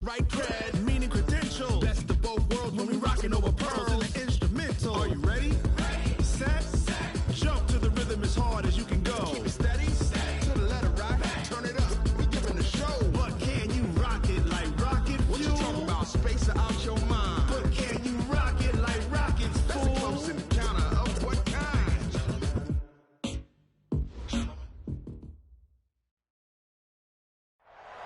right cred, meaning credential. Best of both worlds when we rockin' over pearls in the instrumental. Are you ready? Set. Jump to the rhythm as hard as you can go. Keep it steady. To the letter right. Turn it up. We giving the show. But can you rock it like rocket fuel? What you talking about? Space out your mind. But can you rock it like rockets, fool? That's a close encounter of what kind?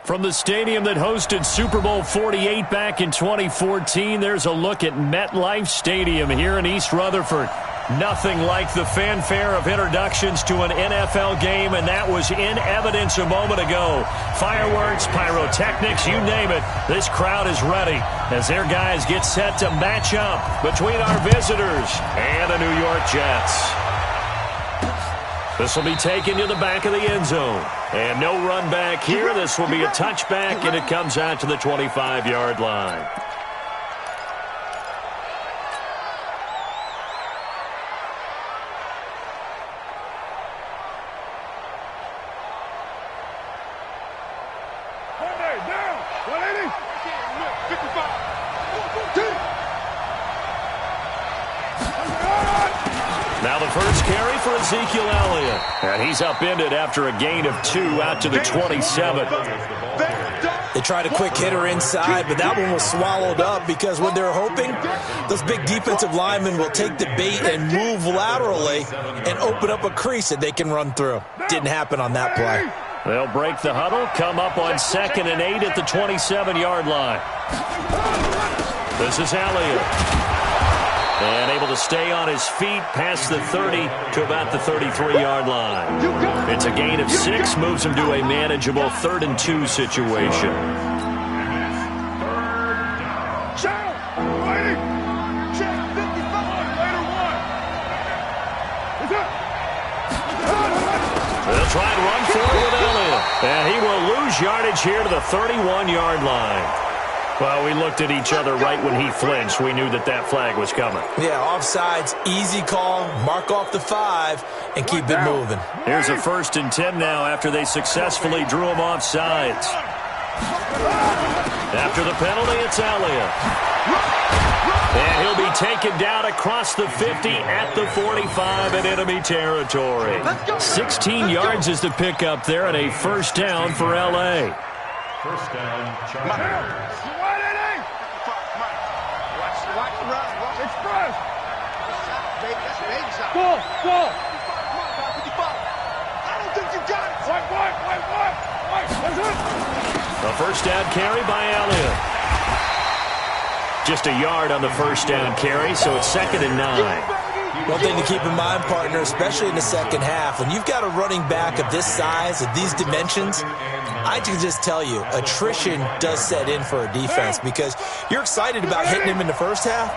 From the stadium that hosted Super Bowl 48 back in 2014, there's a look at MetLife Stadium here in East Rutherford. Nothing like the fanfare of introductions to an NFL game, and that was in evidence a moment ago. Fireworks, pyrotechnics, you name it. This crowd is ready as their guys get set to match up between our visitors and the New York Jets. This will be taken to the back of the end zone. And no run back here. This will be a touchback, and it comes out to the 25-yard line. Now the first carry for Ezekiel Elliott. And he's upended after a gain of 2 out to the 27. They tried a quick hitter inside, but that one was swallowed up because what they're hoping, those big defensive linemen will take the bait and move laterally and open up a crease that they can run through. Didn't happen on that play. They'll break the huddle, come up on 2nd and 8 at the 27-yard line. This is Elliott. And able to stay on his feet past the 30 to about the 33-yard line. It's a gain of 6, moves him to a manageable 3rd and 2 situation. They'll try and run forward with Elliott. And he will lose yardage here to the 31-yard line. Well, we looked at each other right when he flinched. We knew that that flag was coming. Yeah, offsides, easy call, mark off the 5, and keep it moving. Here's a 1st and 10 now after they successfully drew him off sides. After the penalty, it's Elliott. And he'll be taken down across the 50 at the 45 in enemy territory. 16 yards is the pickup there and a 1st down for L.A. First down, Chargers. Go! I don't think you got it. A 1st down carry by Elliott. Just a yard on the 1st down carry, so it's 2nd and 9. One thing to keep in mind, partner, especially in the second half, when you've got a running back of this size, of these dimensions, I can just tell you, attrition does set in for a defense because you're excited about hitting him in the first half,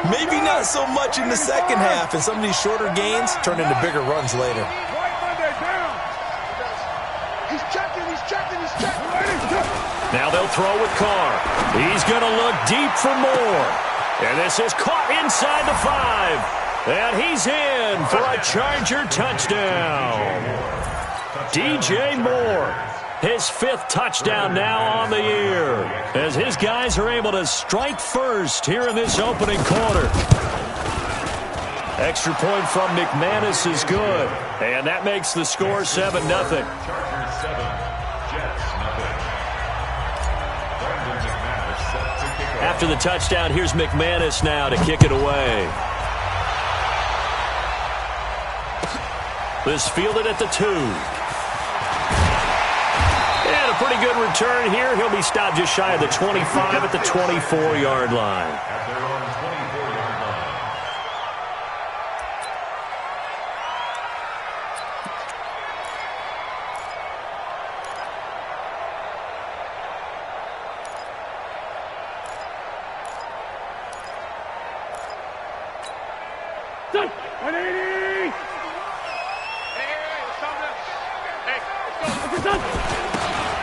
maybe not so much in the second half, and some of these shorter gains turn into bigger runs later. He's checking. Now they'll throw with Carr. He's going to look deep for Moore. And this is caught inside the 5. And he's in for a Charger touchdown. DJ Moore, his 5th touchdown now on the year, as his guys are able to strike first here in this opening quarter. Extra point from McManus is good, and that makes the score 7-0. Chargers 7, Jets 0. After the touchdown, here's McManus now to kick it away. This fielded at the 2. And a pretty good return here. He'll be stopped just shy of the 25 at the 24-yard line. At their own 24-yard line.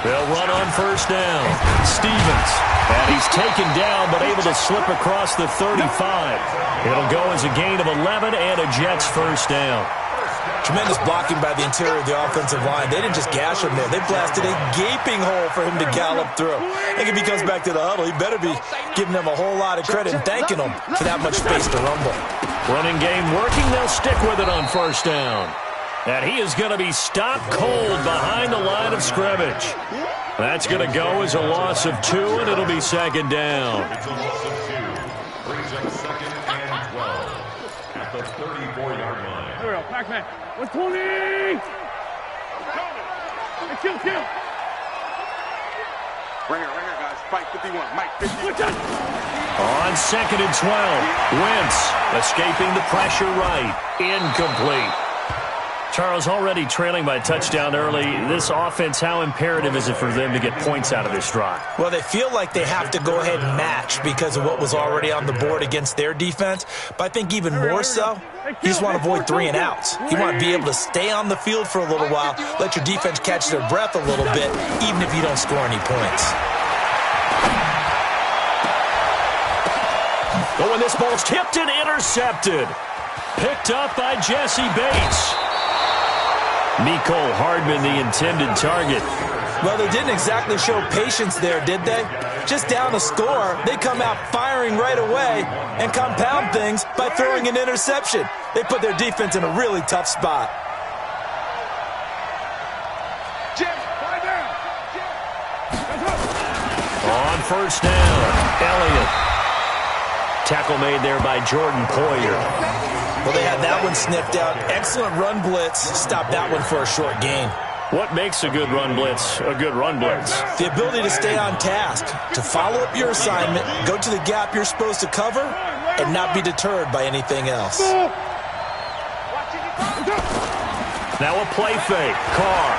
They'll run on 1st down. Stevens. And he's taken down but able to slip across the 35. It'll go as a gain of 11 and a Jets 1st down. Tremendous blocking by the interior of the offensive line. They didn't just gash him there. They blasted a gaping hole for him to gallop through. I think if he comes back to the huddle, he better be giving them a whole lot of credit and thanking them for that much space to rumble. Running game working. They'll stick with it on first down. And he is going to be stopped cold behind the line of scrimmage. That's going to go as a loss of 2, and it'll be second down. It's a loss of 2. Brings up second and 12 at the 34-yard line. Here we go, Pac-Man. 120! Hey, kill! Right here, guys. Fight 51. Mike, 51. On second and 12, Wentz escaping the pressure right. Incomplete. Charles, already trailing by a touchdown early. This offense, how imperative is it for them to get points out of this drive? Well, they feel like they have to go ahead and match because of what was already on the board against their defense. But I think even more so, you just want to avoid 3 and outs. You want to be able to stay on the field for a little while, let your defense catch their breath a little bit, even if you don't score any points. Oh, and this ball's tipped and intercepted. Picked up by Jesse Bates. Mecole Hardman, the intended target. Well, they didn't exactly show patience there, did they? Just down a score, they come out firing right away and compound things by throwing an interception. They put their defense in a really tough spot. On first down, Elliott. Tackle made there by Jordan Poyer. Well, they had that one sniffed out. Excellent run blitz. Stopped that one for a short gain. What makes a good run blitz a good run blitz? The ability to stay on task, to follow up your assignment, go to the gap you're supposed to cover, and not be deterred by anything else. Now a play fake. Carr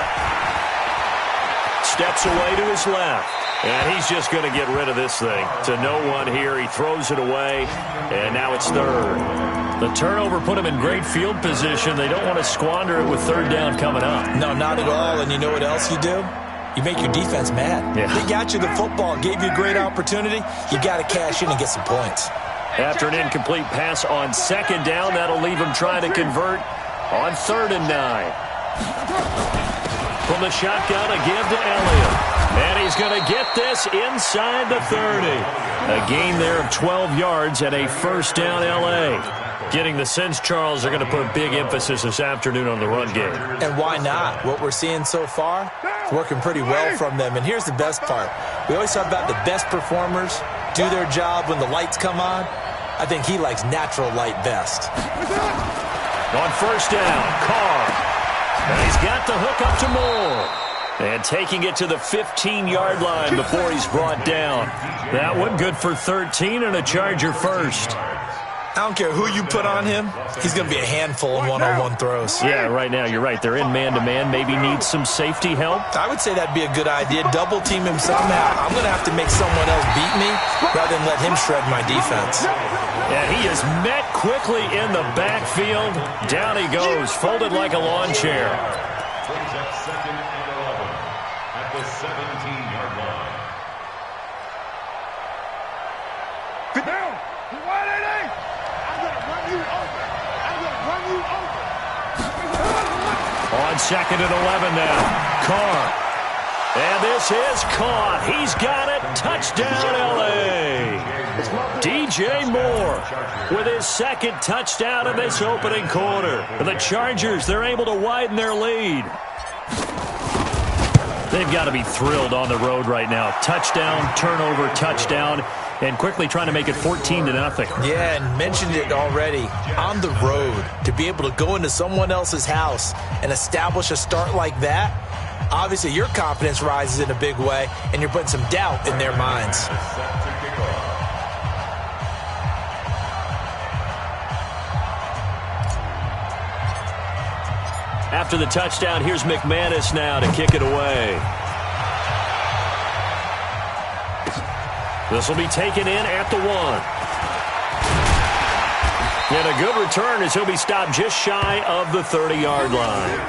steps away to his left. And he's just going to get rid of this thing. To no one here. He throws it away. And now it's third. The turnover put him in great field position. They don't want to squander it with third down coming up. No, not at all. And you know what else you do? You make your defense mad. Yeah. They got you the football, gave you a great opportunity. You got to cash in and get some points. After an incomplete pass on second down, that'll leave him trying to convert on 3rd and 9. From the shotgun, a give to Elliott. And he's going to get this inside the 30. A gain there of 12 yards and a first down L.A. Getting the sense, Charles, they're going to put a big emphasis this afternoon on the run game. And why not? What we're seeing so far, it's working pretty well from them. And here's the best part. We always talk about the best performers do their job when the lights come on. I think he likes natural light best. On first down, Carr. And he's got the hook up to Moore. And taking it to the 15-yard line before he's brought down. That one good for 13 and a Charger first. I don't care who you put on him. He's going to be a handful in one-on-one throws. Yeah, right now you're right. They're in man-to-man. Maybe needs some safety help. I would say that'd be a good idea. Double team him somehow. I'm going to have to make someone else beat me rather than let him shred my defense. And he is met quickly in the backfield. Down he goes, folded like a lawn chair. Brings up second and 11 at the 17-yard line. Get down! You wide ain't? I'm gonna run you over. I'm gonna run you over. On second and 11 now, Carr. And this is caught. He's got it. Touchdown, L.A. DJ Moore with his second touchdown in this opening quarter. The Chargers, they're able to widen their lead. They've got to be thrilled on the road right now. Touchdown, turnover, touchdown, and quickly trying to make it 14-0. Yeah, and mentioned it already. On the road, to be able to go into someone else's house and establish a start like that, obviously your confidence rises in a big way, and you're putting some doubt in their minds. After the touchdown, here's McManus now to kick it away. This will be taken in at the 1. And a good return as he'll be stopped just shy of the 30-yard line.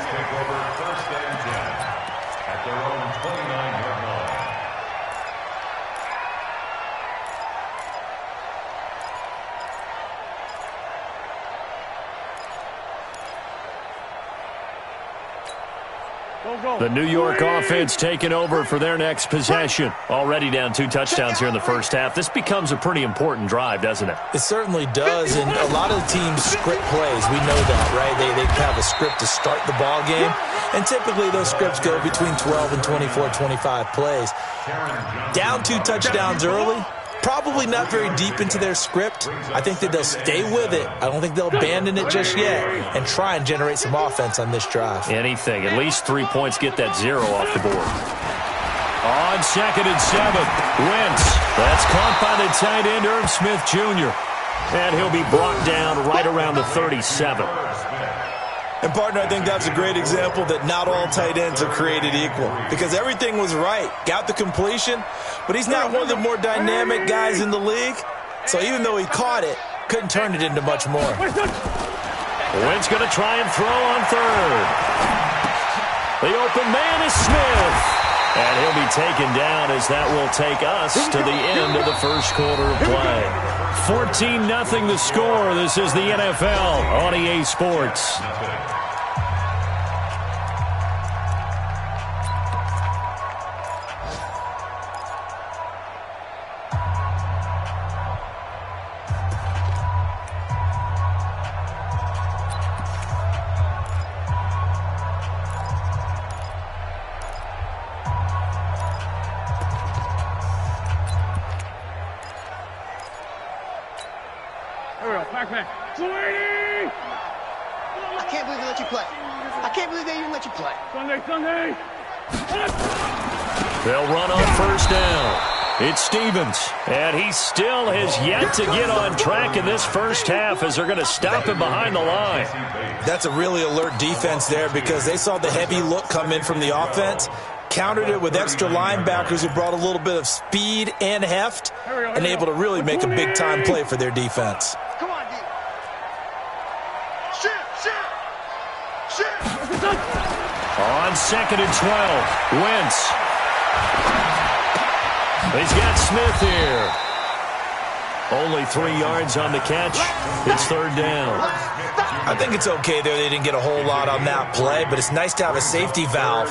The New York offense taking over for their next possession. Already down 2 touchdowns here in the first half. This becomes a pretty important drive, doesn't it? It certainly does, and a lot of the teams script plays. We know that, right? They have a script to start the ball game, and typically those scripts go between 12 and 24, 25 plays. Down 2 touchdowns early, probably not very deep into their script. I think that they'll stay with it. I don't think they'll abandon it just yet and try and generate some offense on this drive. Anything. At least 3 points, get that 0 off the board. On 2nd and 7, Wentz. That's caught by the tight end, Irv Smith Jr. And he'll be brought down right around the 37. And, partner, I think that's a great example that not all tight ends are created equal because everything was right. Got the completion, but he's not one of the more dynamic guys in the league. So even though he caught it, couldn't turn it into much more. Wentz going to try and throw on 3rd. The open man is Smith. And he'll be taken down as that will take us to the end of the first quarter of play. 14-0 the score. This is the NFL on EA Sports. I can't believe they let you play. I can't believe they even let you play. Sunday. They'll run on 1st down. It's Stevens, and he still has yet to get on track in this first half as they're going to stop him behind the line. That's a really alert defense there because they saw the heavy look come in from the offense, countered it with extra linebackers who brought a little bit of speed and heft, and able to really make a big-time play for their defense. Come on, D. Shoot. On 2nd and 12, Wentz. He's got Smith here. Only 3 yards on the catch. It's 3rd down. I think it's okay there. They didn't get a whole lot on that play, but it's nice to have a safety valve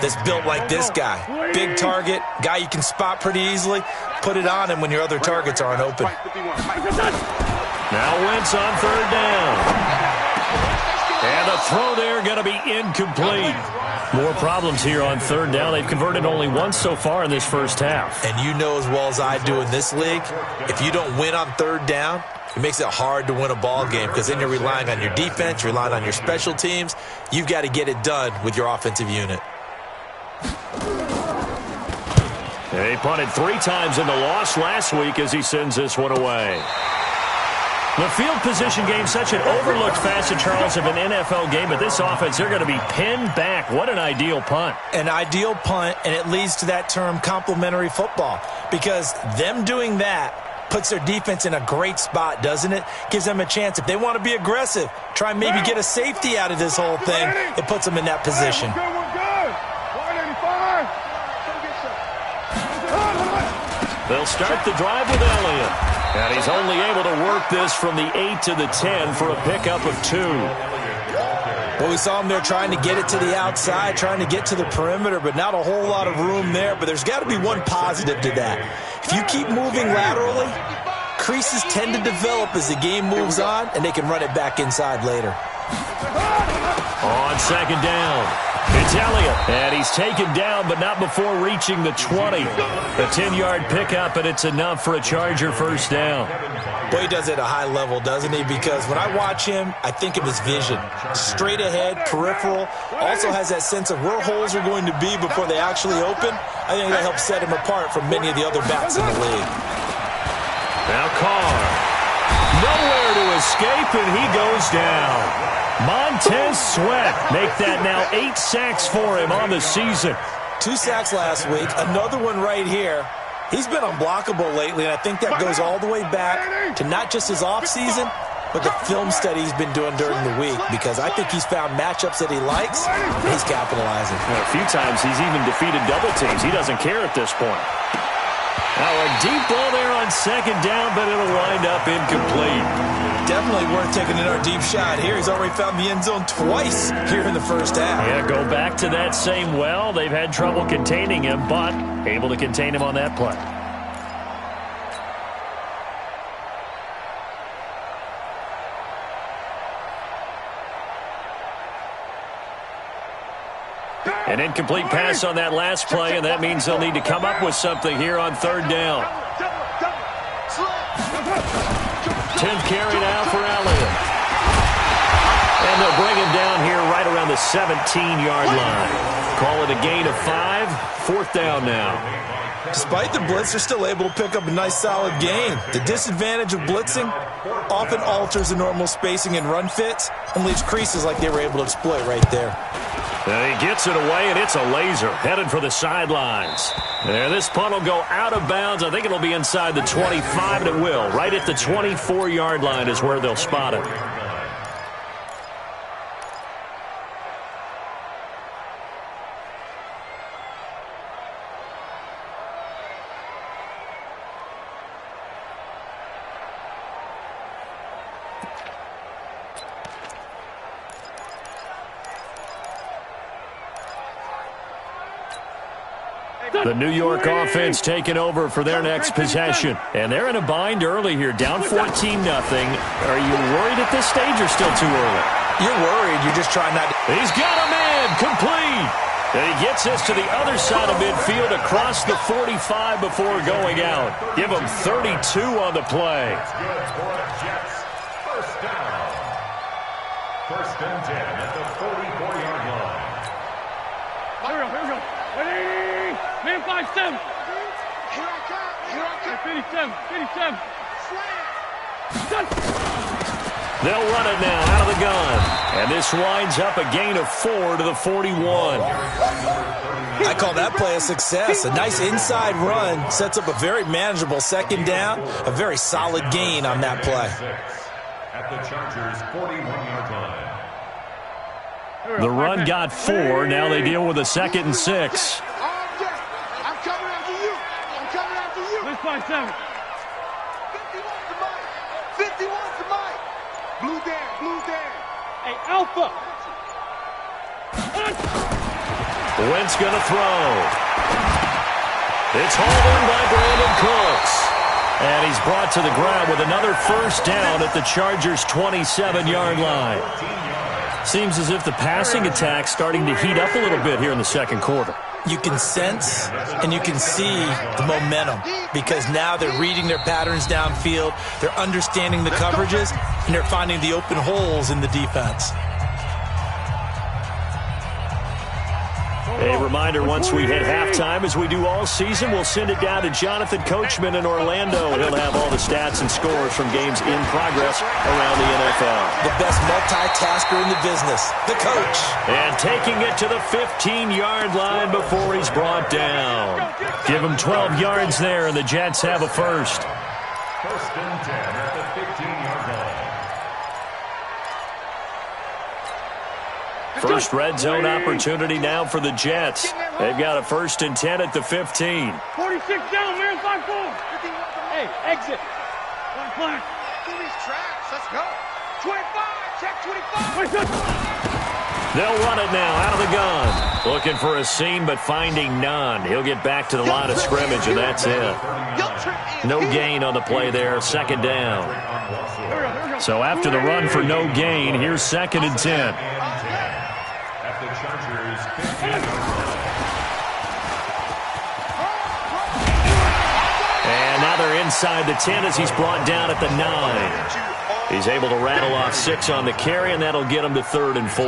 that's built like this guy. Big target, guy you can spot pretty easily. Put it on him when your other targets aren't open. Now Wentz on 3rd down. And the throw there going to be incomplete. More problems here on 3rd down. They've converted only once so far in this first half. And you know as well as I do in this league, if you don't win on 3rd down, it makes it hard to win a ball game because then you're relying on your defense, you're relying on your special teams. You've got to get it done with your offensive unit. They punted 3 times in the loss last week as he sends this one away. The field position game, such an overlooked facet, Charles, of an NFL game, but this offense, they're going to be pinned back. What an ideal punt. An ideal punt, and it leads to that term complementary football because them doing that puts their defense in a great spot, doesn't it? Gives them a chance. If they want to be aggressive, try and maybe get a safety out of this whole thing, it puts them in that position. They'll start the drive with Elliott. And he's only able to work this from the 8 to the 10 for a pickup of 2. Well, we saw him there trying to get it to the outside, trying to get to the perimeter, but not a whole lot of room there. But there's got to be one positive to that. If you keep moving laterally, creases tend to develop as the game moves on, and they can run it back inside later. On 2nd down, it's Elliott, and he's taken down, but not before reaching the 20. A 10-yard pickup, and it's enough for a Charger first down. Boy, he does it at a high level, doesn't he? Because when I watch him, I think of his vision. Straight ahead, peripheral, also has that sense of where holes are going to be before they actually open. I think that helps set him apart from many of the other backs in the league. Now Carr, nowhere to escape, and he goes down. Montez Sweat make that now 8 sacks for him on the season. 2 sacks last week, another one right here. He's been unblockable lately, and I think that goes all the way back to not just his offseason, but the film study he's been doing during the week, because I think he's found matchups that he likes, and he's capitalizing. Well, a few times he's even defeated double teams. He doesn't care at this point. Now a deep ball there on second down, but it'll wind up incomplete. Definitely worth taking another deep shot here. He's already found the end zone twice here in the first half. Yeah, go back to that same well. They've had trouble containing him, but able to contain him on that play. An incomplete pass on that last play, and that means they'll need to come up with something here on third down. 10th carry now for Elliott. And they'll bring him down here right around the 17-yard line. Call it a gain of 5. 4th down now. Despite the blitz, they're still able to pick up a nice solid gain. The disadvantage of blitzing often alters the normal spacing and run fits and leaves creases like they were able to exploit right there. And he gets it away, and it's a laser headed for the sidelines. There, this punt will go out of bounds. I think it'll be inside the 25, and it will. Right at the 24-yard line is where they'll spot it. The New York offense taking over for their next possession. And they're in a bind early here, down 14-0. Are you worried at this stage or still too early? You're worried. You're just trying not to... He's got a man, complete. And he gets us to the other side of midfield across the 45 before going out. Give him 32 on the play. That's good for a Jets. First down. 1st and 10 at the 44-yard line. Here we go. Ready? Man 5-7. Here I come. 57. They'll run it now out of the gun. And this winds up a gain of 4 to the 41. I call that play a success. A nice inside run sets up a very manageable 2nd down. A very solid gain on that play. At the Chargers' 41-yard line. The run got 4. Now they deal with a 2nd and 6. I'm coming after you. 5-7. 51 to Mike. 51 to Mike. Blue down. Hey, Alpha. Wentz going to throw. It's hauled in by Brandon Cooks. And he's brought to the ground with another first down at the Chargers' 27-yard line. Seems as if the passing attack's starting to heat up a little bit here in the second quarter. You can sense and you can see the momentum because now they're reading their patterns downfield, they're understanding the coverages, and they're finding the open holes in the defense. A reminder, once we hit halftime, as we do all season, we'll send it down to Jonathan Coachman in Orlando. He'll have all the stats and scores from games in progress around the NFL. The best multitasker in the business, the coach. And taking it to the 15-yard line before he's brought down. Give him 12 yards there, and the Jets have a first. 1st and 10 at the 15-yard line. First red zone opportunity now for the Jets. They've got a 1st and 10 at the 15. 46 down, man, 5-4. Hey, exit. One flag. Do these traps. Let's go. 25. Check 25. They'll run it now out of the gun. Looking for a seam, but finding none. He'll get back to the line of scrimmage, and that's it. No gain on the play there. 2nd down. So after the run for no gain, here's 2nd and 10. And now they're inside the 10 as he's brought down at the 9. He's able to rattle off 6 on the carry, and that'll get him to 3rd and 4.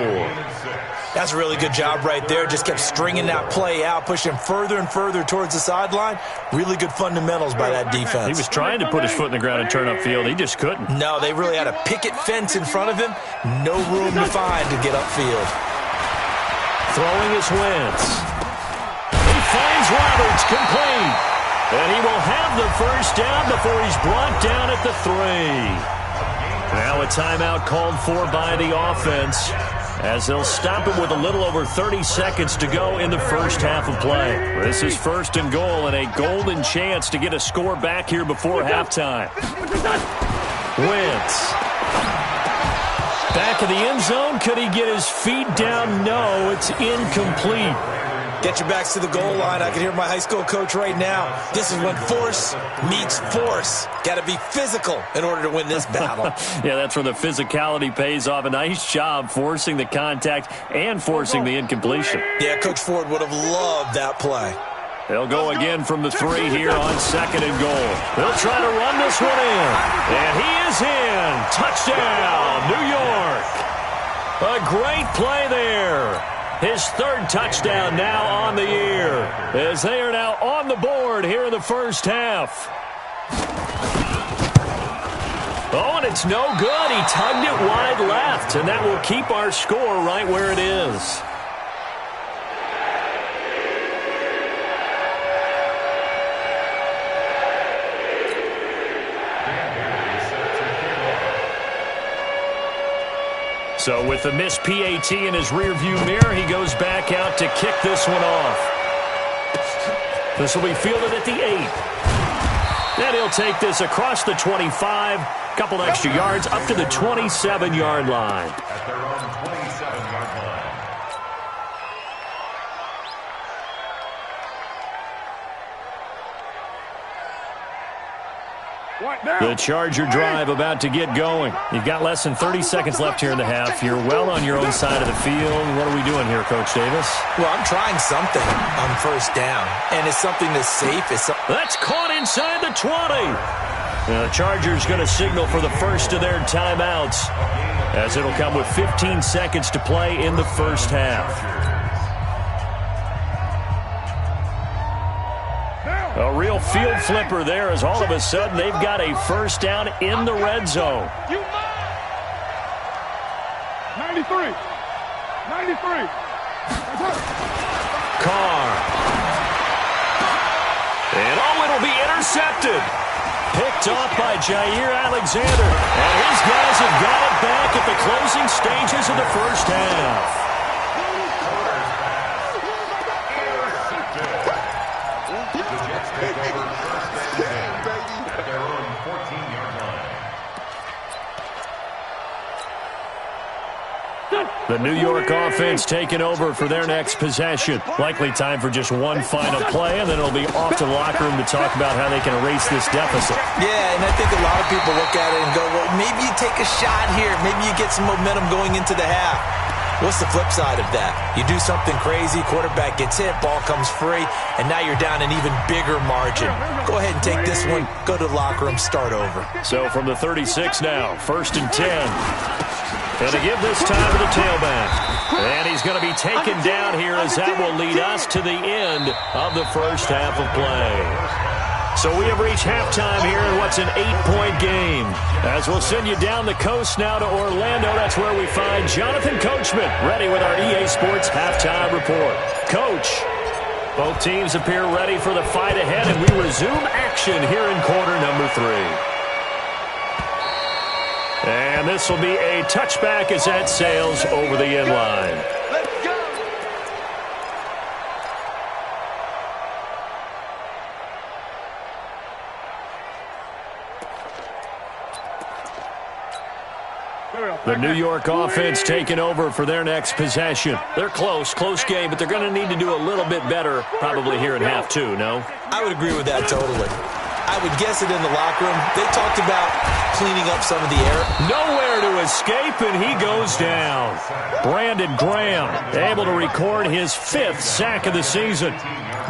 That's a really good job right there. Just kept stringing that play out, pushing further and further towards the sideline. Really good fundamentals by that defense. He was trying to put his foot in the ground and turn upfield. He just couldn't. No, they really had a picket fence in front of him. No room to find to get upfield. Throwing his Wentz. He finds Roberts, complete. And he will have the first down before he's brought down at the 3. Now a timeout called for by the offense. as they'll stop it with a little over 30 seconds to go in the first half of play. This is 1st and goal and a golden chance to get a score back here before halftime. Wentz. Back of the end zone. Could he get his feet down? No, it's incomplete. Get your backs to the goal line. I can hear my high school coach right now. This is when force meets force. Got to be physical in order to win this battle. Yeah, that's where the physicality pays off. A nice job forcing the contact and forcing the incompletion. Yeah, Coach Ford would have loved that play. They'll go again from the 3 here on 2nd and goal. They'll try to run this one in. And he is in. Touchdown, New York. A great play there. His 3rd touchdown now on the year, as they are now on the board here in the first half. Oh, and it's no good. He tugged it wide left, and that will keep our score right where it is. So with the missed PAT in his rearview mirror, he goes back out to kick this one off. This will be fielded at the 8. And he'll take this across the 25, couple extra yards up to the 27-yard line. At their own 27-yard line. The Charger drive about to get going. You've got less than 30 seconds left here in the half. You're well on your own side of the field. What are we doing here, Coach Davis? Well, I'm trying something on 1st down, and it's something that's safe. That's caught inside the 20. The Chargers going to signal for the first of their timeouts, as it'll come with 15 seconds to play in the first half. A real field flipper there, as all of a sudden they've got a first down in the red zone. 93. Carr. And it'll be intercepted. Picked off by Jair Alexander. And his guys have got it back at the closing stages of the first half. The New York offense taking over for their next possession. Likely time for just one final play, and then it'll be off to the locker room to talk about how they can erase this deficit. Yeah, and I think a lot of people look at it and go, well, maybe you take a shot here. Maybe you get some momentum going into the half. What's the flip side of that? You do something crazy, quarterback gets hit, ball comes free, and now you're down an even bigger margin. Go ahead and take this one, go to the locker room, start over. So from the 36 now, 1st and 10. And to give this time to the tailback. And he's going to be taken down here, as that will lead us to the end of the first half of play. So we have reached halftime here in what's an 8-point game. As we'll send you down the coast now to Orlando, that's where we find Jonathan Coachman, ready with our EA Sports halftime report. Coach, both teams appear ready for the fight ahead, and we resume action here in quarter number 3. And this will be a touchback as that sails over the end line. Let's go. The New York offense taking over for their next possession. They're close game, but they're going to need to do a little bit better probably here in half 2, no? I would agree with that totally. I would guess it in the locker room. They talked about cleaning up some of the error. Nowhere to escape, and he goes down. Brandon Graham able to record his 5th sack of the season.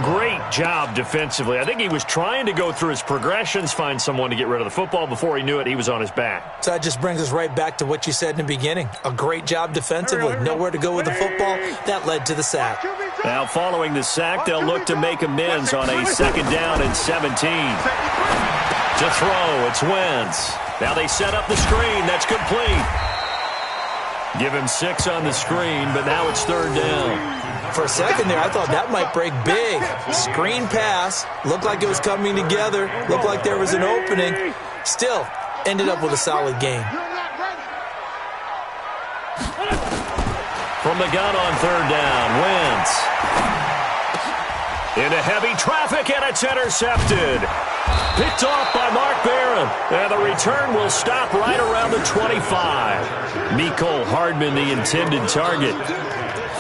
Great job defensively. I think he was trying to go through his progressions, find someone to get rid of the football. Before he knew it, he was on his back. So that just brings us right back to what you said in the beginning. A great job defensively. Nowhere to go with the football. That led to the sack. Now following the sack, they'll look to make amends on a 2nd down and 17. To throw, it's Wentz. Now they set up the screen. That's complete. Give him 6 on the screen, but now it's 3rd down. For a second there, I thought that might break big. Screen pass. Looked like it was coming together. Looked like there was an opening. Still, ended up with a solid game. From the gun on third down, Wentz. Into heavy traffic, and it's intercepted. Picked off by Mark Barron. And the return will stop right around the 25. Mecole Hardman, the intended target.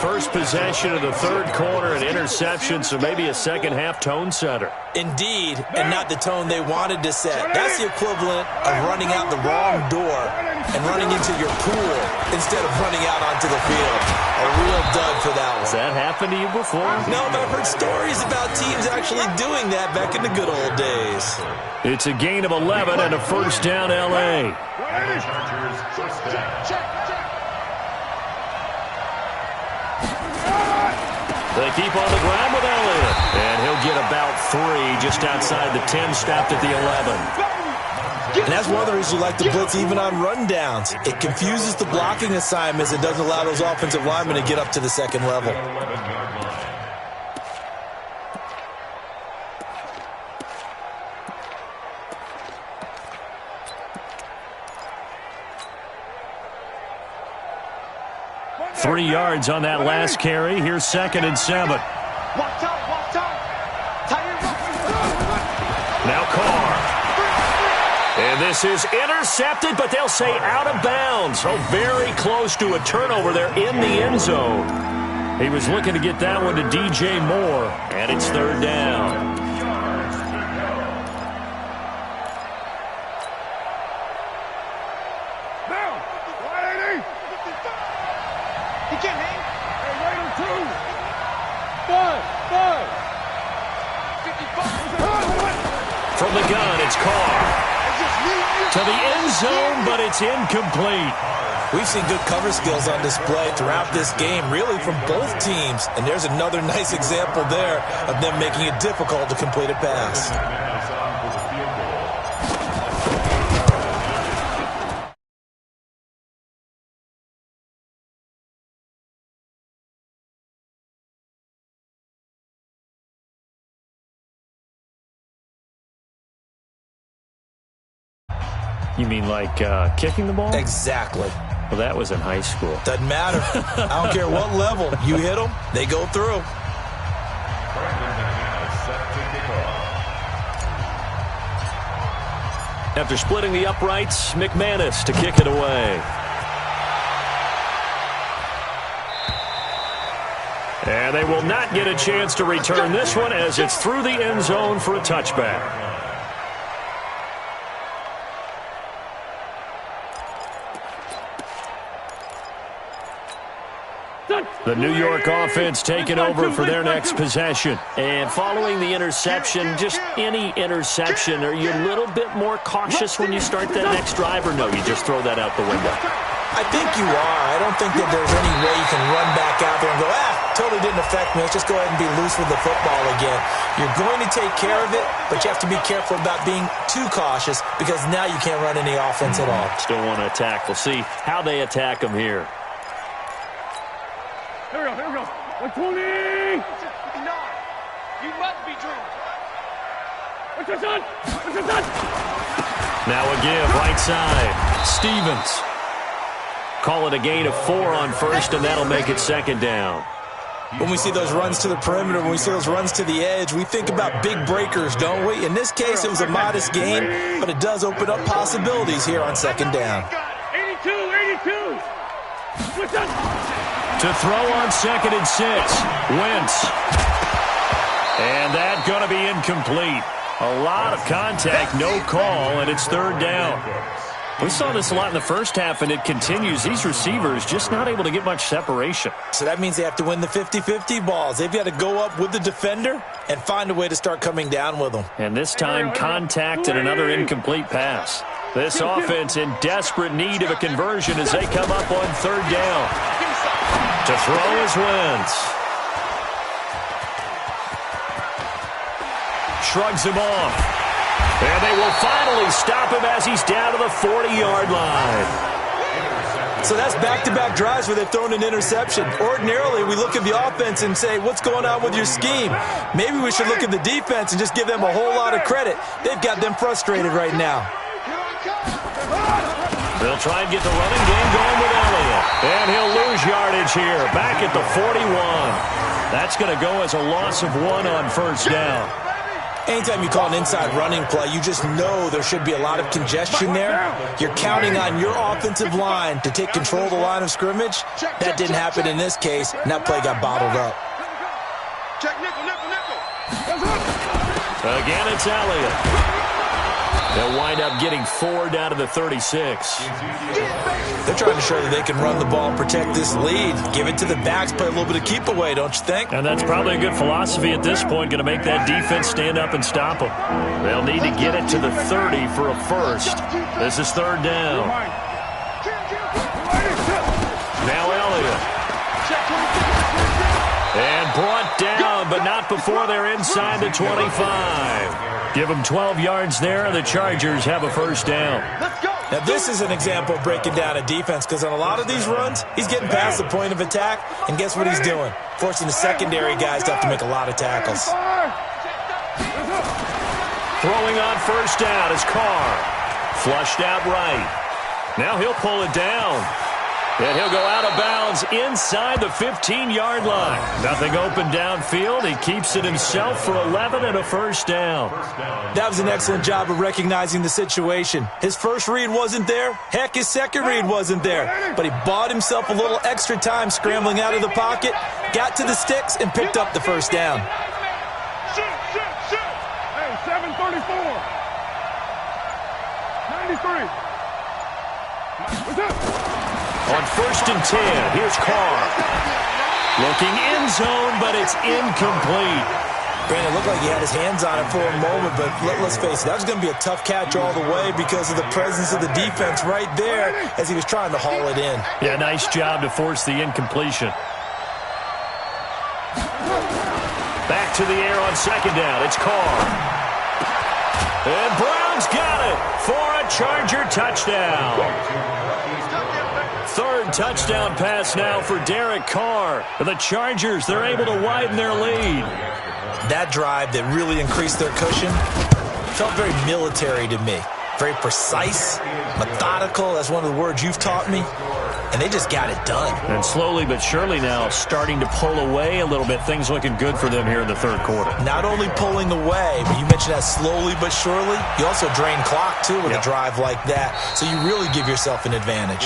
First possession of the third quarter, an interception, so maybe a second-half tone setter. Indeed, and not the tone they wanted to set. That's the equivalent of running out the wrong door and running into your pool instead of running out onto the field. A real dud for that one. Has that happened to you before? No, but I've heard stories about teams actually doing that back in the good old days. It's a gain of 11 and a first down, L.A. Chargers first down. They keep on the ground with Elliott. And he'll get about 3 just outside the 10, stopped at the 11. And that's one of the reasons you like to blitz even on rundowns. It confuses the blocking assignments. It doesn't allow those offensive linemen to get up to the second level. Three yards on that last carry. Here's 2nd and 7. Now Carr. And this is intercepted, but they'll say out of bounds. Oh, very close to a turnover there in the end zone. He was looking to get that one to DJ Moore, and it's third down. From the gun, it's Carr. To the end zone, but it's incomplete. We've seen good cover skills on display throughout this game, really from both teams. And there's another nice example there of them making it difficult to complete a pass. You mean like kicking the ball? Exactly. Well, that was in high school. Doesn't matter. I don't care what level. You hit them, they go through. After splitting the uprights, McManus to kick it away. And they will not get a chance to return this one as it's through the end zone for a touchback. The New York offense taking over for their next possession. And following the interception, just any interception, are you a little bit more cautious when you start that next drive, or no, you just throw that out the window? I think you are. I don't think that there's any way you can run back out there and go, totally didn't affect me. Let's just go ahead and be loose with the football again. You're going to take care of it, but you have to be careful about being too cautious because now you can't run any offense at all. Still want to attack. We'll see how they attack them here. Here we go. 120! You must be dreaming. What's your son? Now a give, right side. Stevens. Call it a gain of 4 on first, and that'll make it second down. When we see those runs to the perimeter, when we see those runs to the edge, we think about big breakers, don't we? In this case, it was a modest gain, but it does open up possibilities here on second down. 82! What's up? To throw on 2nd and 6. Wentz. And that going to be incomplete. A lot of contact, no call, and it's third down. We saw this a lot in the first half, and it continues. These receivers just not able to get much separation. So that means they have to win the 50-50 balls. They've got to go up with the defender and find a way to start coming down with them. And this time, contact and another incomplete pass. This offense in desperate need of a conversion as they come up on third down. To throw is Wentz. Shrugs him off. And they will finally stop him as he's down to the 40-yard line. So that's back-to-back drives where they've thrown an interception. Ordinarily, we look at the offense and say, what's going on with your scheme? Maybe we should look at the defense and just give them a whole lot of credit. They've got them frustrated right now. The They'll try and get the running game going with Elliott. And he'll lose yardage here. Back at the 41. That's going to go as a loss of 1 on first down. Anytime you call an inside running play, you just know there should be a lot of congestion there. You're counting on your offensive line to take control of the line of scrimmage. That didn't happen in this case, and that play got bottled up. Check nickel. Again, it's Elliott. They'll wind up getting 4 down to the 36. They're trying to show that they can run the ball and protect this lead. Give it to the backs, play a little bit of keep away, don't you think? And that's probably a good philosophy at this point, going to make that defense stand up and stop them. They'll need to get it to the 30 for a first. This is 3rd down. Now Elliott. And brought down, but not before they're inside the 25. Give them 12 yards there, and the Chargers have a first down. Now, this is an example of breaking down a defense, because on a lot of these runs, he's getting past the point of attack, and guess what he's doing? Forcing the secondary guys to have to make a lot of tackles. Throwing on first down is Carr. Flushed out right. Now he'll pull it down. And he'll go out of bounds inside the 15-yard line. Nothing open downfield. He keeps it himself for 11 and a first down. That was an excellent job of recognizing the situation. His first read wasn't there. Heck, his second read wasn't there. But he bought himself a little extra time scrambling out of the pocket, got to the sticks, and picked up the first down. Shoot. Hey, 734. 93. What's up? On 1st and 10, here's Carr. Looking end zone, but it's incomplete. Brandon, it looked like he had his hands on it for a moment, but let's face it, that was going to be a tough catch all the way because of the presence of the defense right there as he was trying to haul it in. Yeah, nice job to force the incompletion. Back to the air on 2nd down. It's Carr. And Brown's got it for a Charger touchdown. 3rd touchdown pass now for Derek Carr. The Chargers, they're able to widen their lead. That drive that really increased their cushion felt very military to me. Very precise, methodical. That's one of the words you've taught me. And they just got it done. And slowly but surely now starting to pull away a little bit. Things looking good for them here in the 3rd quarter. Not only pulling away, but you mentioned that slowly but surely. You also drain clock, too, with a drive like that. So you really give yourself an advantage.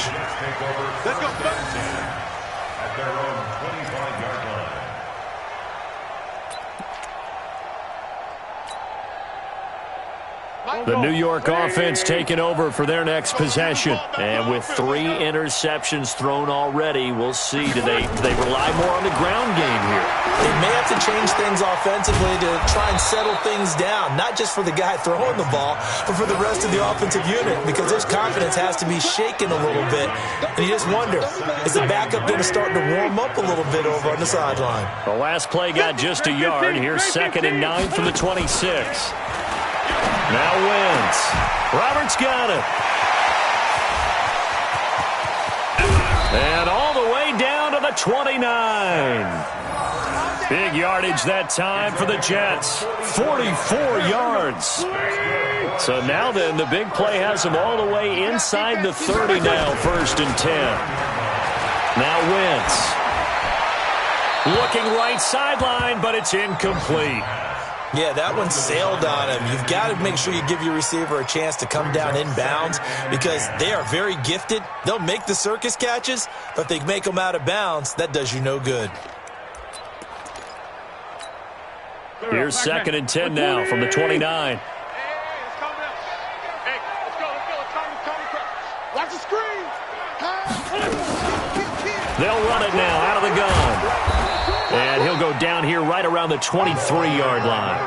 Let's go. At their own 25-yard line. The New York offense taking over for their next possession. And with 3 interceptions thrown already, we'll see. Do they rely more on the ground game here? They may have to change things offensively to try and settle things down, not just for the guy throwing the ball, but for the rest of the offensive unit, because their confidence has to be shaken a little bit. And you just wonder, is the backup going to start to warm up a little bit over on the sideline? The last play got just a yard. Here's 2nd and 9 from the 26. Now Wentz. Roberts got it. And all the way down to the 29. Big yardage that time for the Jets. 44 yards. So now then, the big play has them all the way inside the 30 now, 1st and 10. Now Wentz. Looking right sideline, but it's incomplete. Yeah, that one sailed on him. You've got to make sure you give your receiver a chance to come down inbounds because they are very gifted. They'll make the circus catches, but if they make them out of bounds, that does you no good. Here's 2nd and 10 now from the 29. Hey, let's go. Watch the screen. They'll run it now out of the gun. And he'll go down here right around the 23-yard line.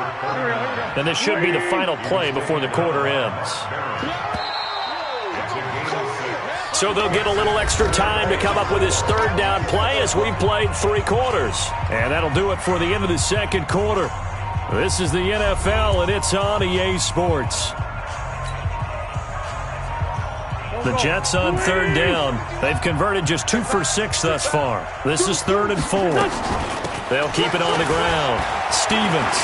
And this should be the final play before the quarter ends. So they'll get a little extra time to come up with his 3rd down play as we've played 3 quarters. And that'll do it for the end of the 2nd quarter. This is the NFL, and it's on EA Sports. The Jets on 3rd down. They've converted just 2 for 6 thus far. This is 3rd and 4. They'll keep it on the ground. Stevens.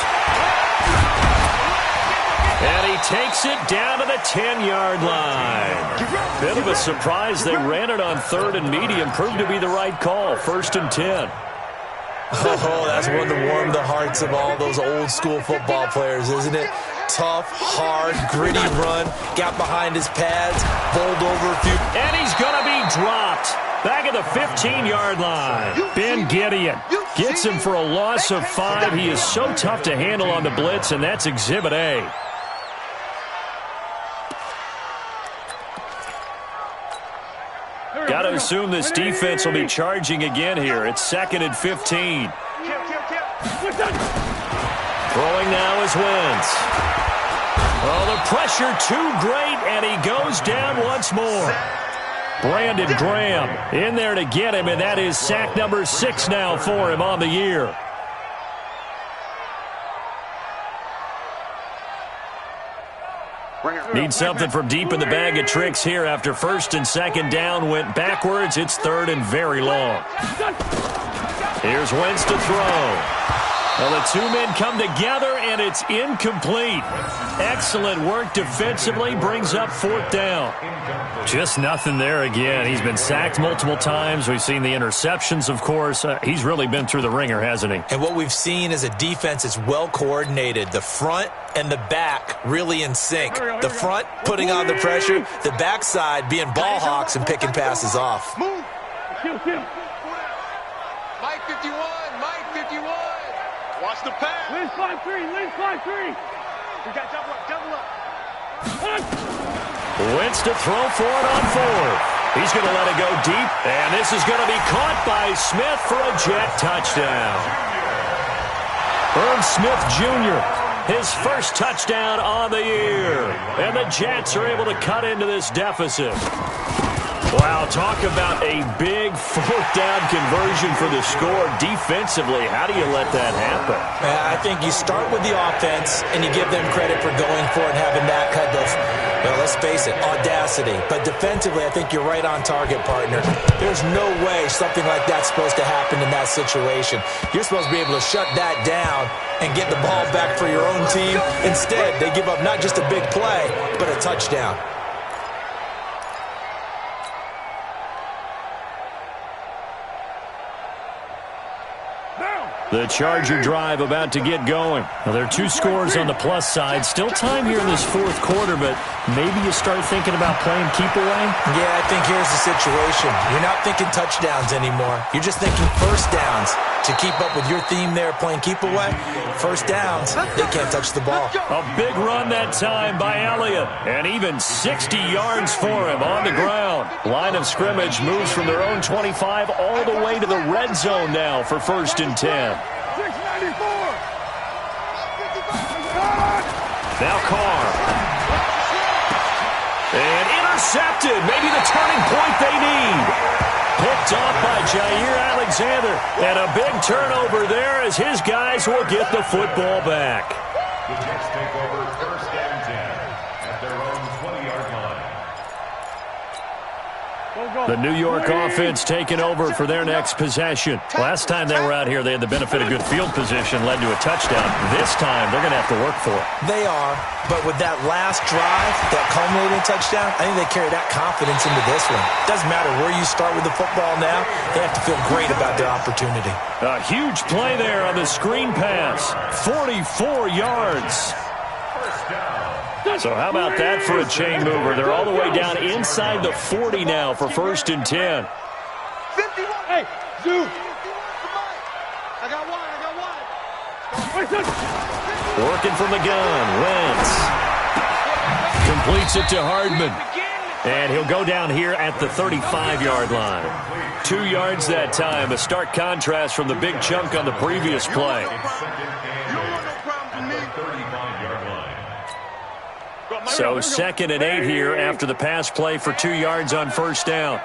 And he takes it down to the 10-yard line. Bit of a surprise. They ran it on 3rd and medium. Proved to be the right call. 1st and 10. Oh, that's one to warm the hearts of all those old-school football players, isn't it? Tough, hard, gritty run. Got behind his pads, bowled over a few. And he's going to be dropped. Back at the 15-yard line. Ben Gideon gets him for a loss of 5. He is so tough to handle on the blitz, and that's Exhibit A. Got to assume this defense will be charging again here. It's 2nd and 15. Throwing now is Wentz. Oh, the pressure too great, and he goes down once more. Brandon Graham in there to get him, and that is sack number 6 now for him on the year. Need something from deep in the bag of tricks here after 1st and 2nd down. Went backwards. It's 3rd and very long. Here's Wentz to throw. Well, the two men come together, and it's incomplete. Excellent work defensively. Brings up 4th down. Just nothing there again. He's been sacked multiple times. We've seen the interceptions, of course. He's really been through the ringer, hasn't he? And what we've seen is a defense that's well coordinated. The front and the back really in sync. The front putting on the pressure. The backside being ball hawks and picking passes off. Move. Kill. Mike 51, Mike 51. Watch the pass. Lynch 5-3. We got double up. Wentz to throw for it on 4th. He's going to let it go deep, and this is going to be caught by Smith for a Jet touchdown. Irv Smith Jr., his first touchdown on the year. And the Jets are able to cut into this deficit. Wow, talk about a big 4th down conversion for the score. Defensively, how do you let that happen? I think you start with the offense, and you give them credit for going for it and having that kind of, well, let's face it, audacity. But defensively, I think you're right on target, partner. There's no way something like that's supposed to happen in that situation. You're supposed to be able to shut that down and get the ball back for your own team. Instead, they give up not just a big play, but a touchdown. The Charger drive about to get going. Well, there are 2 scores on the plus side. Still time here in this 4th quarter, but maybe you start thinking about playing keep away? Yeah, I think here's the situation. You're not thinking touchdowns anymore. You're just thinking 1st downs. To keep up with your theme there, playing keep away, 1st downs, they can't touch the ball. A big run that time by Elliott, and even 60 yards for him on the ground. Line of scrimmage moves from their own 25 all the way to the red zone now for 1st and 10. 694. Now Carr. And intercepted. Maybe the turning point they need. Picked off by Jair Alexander. And a big turnover there as his guys will get the football back. The Jets take over 1st and 10 at their own 20-yard line. The New York offense taking over for their next possession. Last time they were out here, they had the benefit of good field position, led to a touchdown. This time, they're going to have to work for it. They are, but with that last drive, that culminating touchdown, I think they carry that confidence into this one. Doesn't matter where you start with the football now, they have to feel great about their opportunity. A huge play there on the screen pass. 44 yards. So how about that for a chain mover? They're all the way down inside the 40 now for 1st and 10. 51. Hey, dude. I got one. Working from the gun. Wentz completes it to Hardman. And he'll go down here at the 35-yard line. 2 yards that time. A stark contrast from the big chunk on the previous play. So 2nd and 8 here after the pass play for 2 yards on 1st down.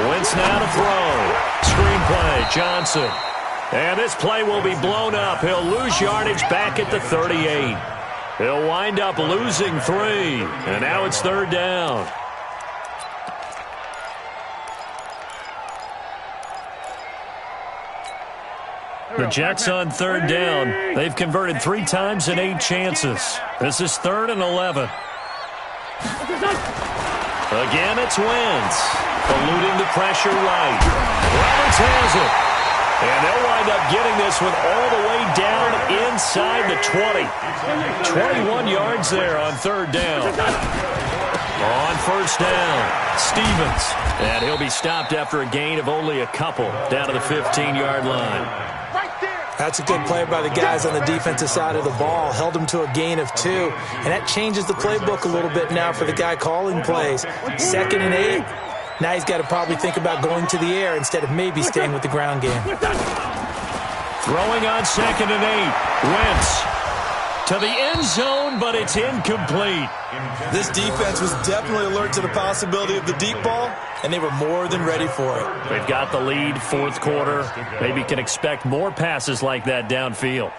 Wentz now to throw. Screen play, Johnson. And this play will be blown up. He'll lose yardage back at the 38. He'll wind up losing 3. And now it's 3rd down. The Jets on third down. They've converted 3 times in 8 chances. This is 3rd and 11. Again, it's Wentz. Eluding the pressure right. Roberts has it. And they'll wind up getting this one all the way down inside the 20. 21 yards there on third down. On first down, Stevens. And he'll be stopped after a gain of only a couple down to the 15-yard line. That's a good play by the guys on the defensive side of the ball. Held him to a gain of 2. And that changes the playbook a little bit now for the guy calling plays. 2nd and 8. Now he's got to probably think about going to the air instead of maybe staying with the ground game. Throwing on 2nd and 8. Wentz to the end zone, but it's incomplete. This defense was definitely alert to the possibility of the deep ball, and they were more than ready for it. They've got the lead, 4th quarter. Maybe can expect more passes like that downfield.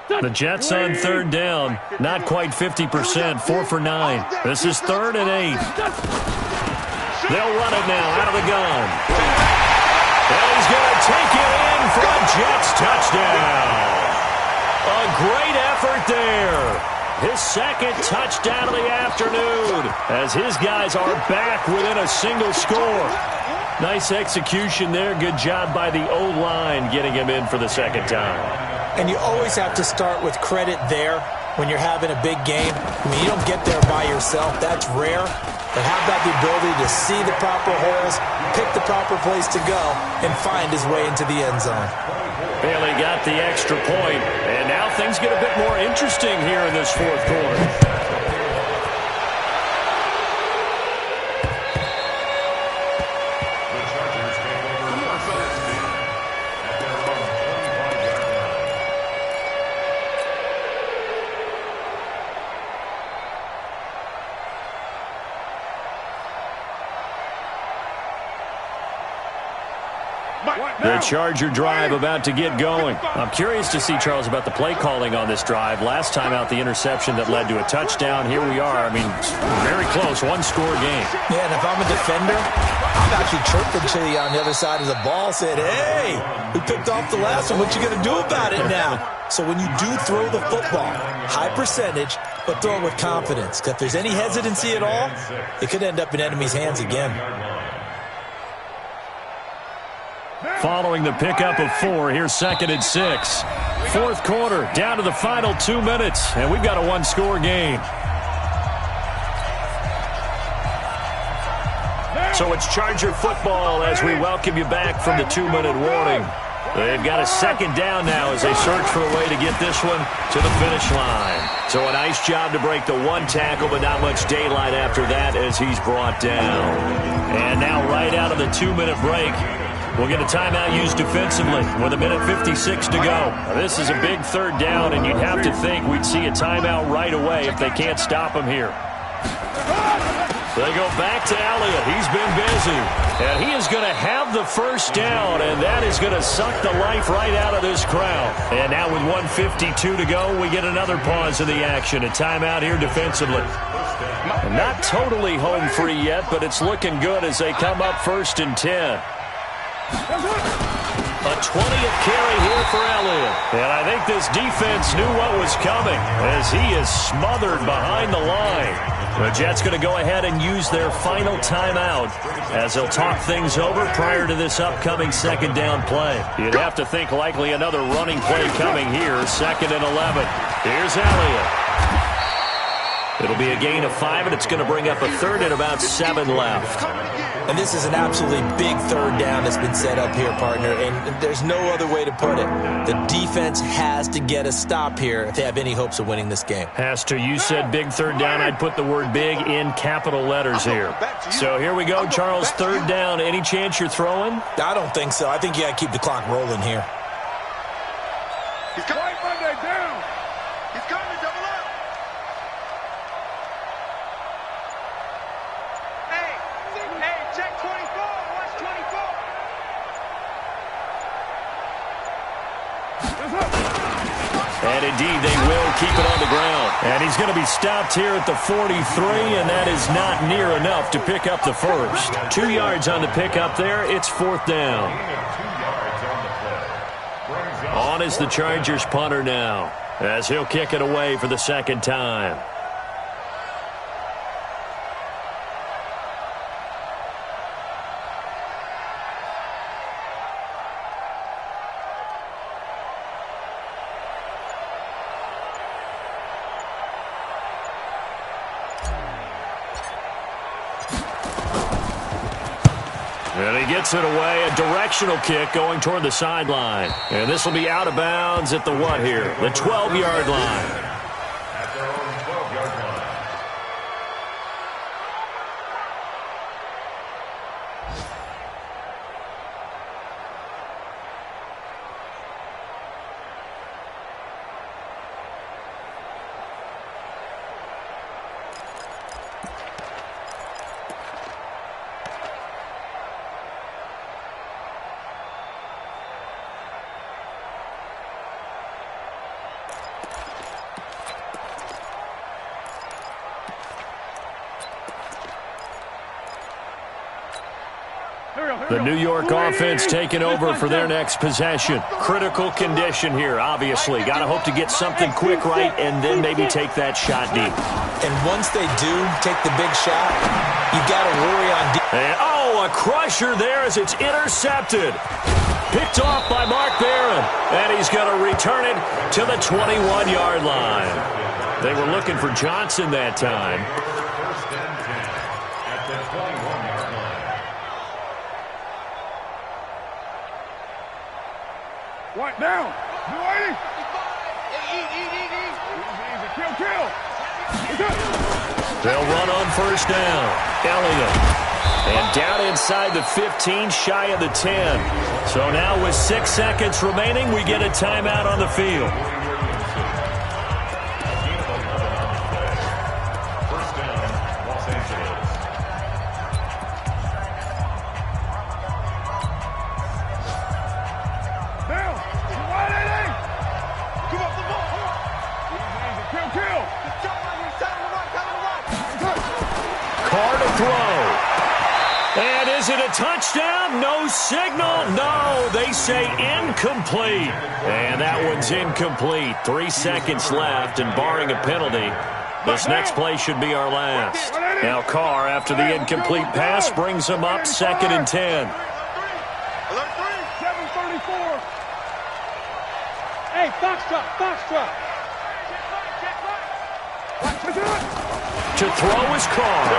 The Jets on third down, not quite 50%, 4 for 9. This is 3rd and 8. They'll run it now out of the gun. And he's going to take it in for a Jets touchdown. A great effort there. His 2nd touchdown of the afternoon as his guys are back within a single score. Nice execution there. Good job by the O-line getting him in for the 2nd time. And you always have to start with credit there when you're having a big game. I mean, you don't get there by yourself. That's rare. But how about the ability to see the proper holes, pick the proper place to go, and find his way into the end zone? Bailey got the extra point, and now things get a bit more interesting here in this 4th quarter. The Charger drive about to get going. I'm curious to see, Charles, about the play calling on this drive. Last time out, the interception that led to a touchdown. Here we are. I mean, very close, 1-score game. Yeah, and if I'm a defender, I'm actually chirping to you on the other side of the ball, said, hey, we picked off the last one. What you going to do about it now? So when you do throw the football, high percentage, but throw it with confidence. Because if there's any hesitancy at all, it could end up in enemy's hands again. Following the pickup of 4, here's 2nd and 6. 4th quarter, down to the final 2 minutes, and we've got a 1-score game. So it's Charger football as we welcome you back from the 2-minute warning. They've got a 2nd down now as they search for a way to get this one to the finish line. So a nice job to break the 1 tackle, but not much daylight after that as he's brought down. And now right out of the 2-minute break, we'll get a timeout used defensively with 1:56 to go. This is a big 3rd down, and you'd have to think we'd see a timeout right away if they can't stop him here. They go back to Elliott. He's been busy. And he is going to have the 1st down, and that is going to suck the life right out of this crowd. And now with 1:52 to go, we get another pause in the action. A timeout here defensively. And not totally home free yet, but it's looking good as they come up 1st and 10. A 20th carry here for Elliott. And I think this defense knew what was coming as he is smothered behind the line. The Jets going to go ahead and use their final timeout as they'll talk things over prior to this upcoming 2nd down play. You'd have to think likely another running play coming here. 2nd and 11. Here's Elliott. It'll be a gain of 5, and it's going to bring up a 3rd and about 7 left. And this is an absolutely big 3rd down that's been set up here, partner, and there's no other way to put it. The defense has to get a stop here if they have any hopes of winning this game. Has to. You said big 3rd down. I'd put the word big in capital letters here. So here we go, Charles, 3rd down. Any chance you're throwing? I don't think so. I think you got to keep the clock rolling here. He's coming. Monday down. He's coming to double up. Hey, check 24. Watch 24. And indeed, they will keep it on the ground. And he's going to be stopped here at the 43, and that is not near enough to pick up the 1st. 2 yards on the pickup there. It's 4th down. on is the Chargers punter now, as he'll kick it away for the second time. And he gets it away, a directional kick going toward the sideline. And this will be out of bounds at the what here? The 12-yard line. At their own 12-yard line. The New York offense taking over for their next possession. Critical condition here, obviously. Got to hope to get something quick right and then maybe take that shot deep. And once they do take the big shot, you got to worry on deep. And, a crusher there as it's intercepted. Picked off by Mark Barron. And he's going to return it to the 21-yard line. They were looking for Johnson that time. First and 10 at the 21-yard line. What down? You ready? Easy, kill. They'll run on first down. Elliott. And down inside the 15, shy of the 10. So now with 6 seconds remaining, we get a timeout on the field. First down, Los Angeles. Down. You ready? Come up the ball. Easy, kill. Carr to throw. And is it a touchdown? No signal. No, they say incomplete. And that one's incomplete. 3 seconds left, and barring a penalty, this next play should be our last. Now Carr, after the incomplete pass, brings him up 2nd and 10. 734. Hey, Foxtrot. To throw is Carr.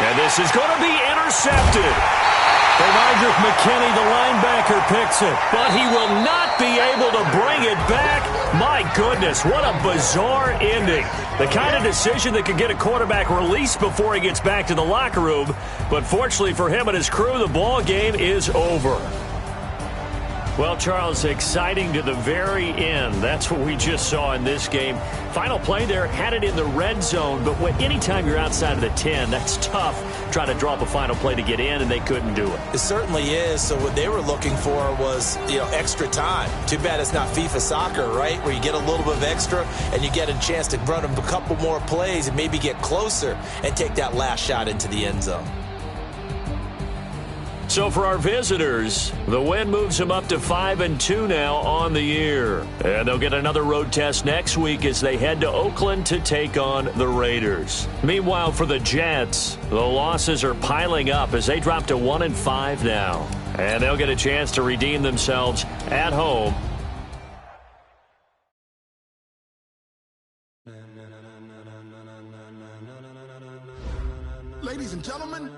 And this is going to be intercepted. Roderick McKinney, the linebacker, picks it. But he will not be able to bring it back. My goodness, what a bizarre ending. The kind of decision that could get a quarterback released before he gets back to the locker room. But fortunately for him and his crew, the ball game is over. Well, Charles, exciting to the very end. That's what we just saw in this game. Final play there, had it in the red zone, but anytime you're outside of the 10, that's tough trying to draw up a final play to get in, and they couldn't do it. It certainly is. So what they were looking for was, extra time. Too bad it's not FIFA soccer, right, where you get a little bit of extra and you get a chance to run a couple more plays and maybe get closer and take that last shot into the end zone. So for our visitors, the win moves them up to 5-2 now on the year. And they'll get another road test next week as they head to Oakland to take on the Raiders. Meanwhile, for the Jets, the losses are piling up as they drop to 1-5 now. And they'll get a chance to redeem themselves at home. Ladies and gentlemen,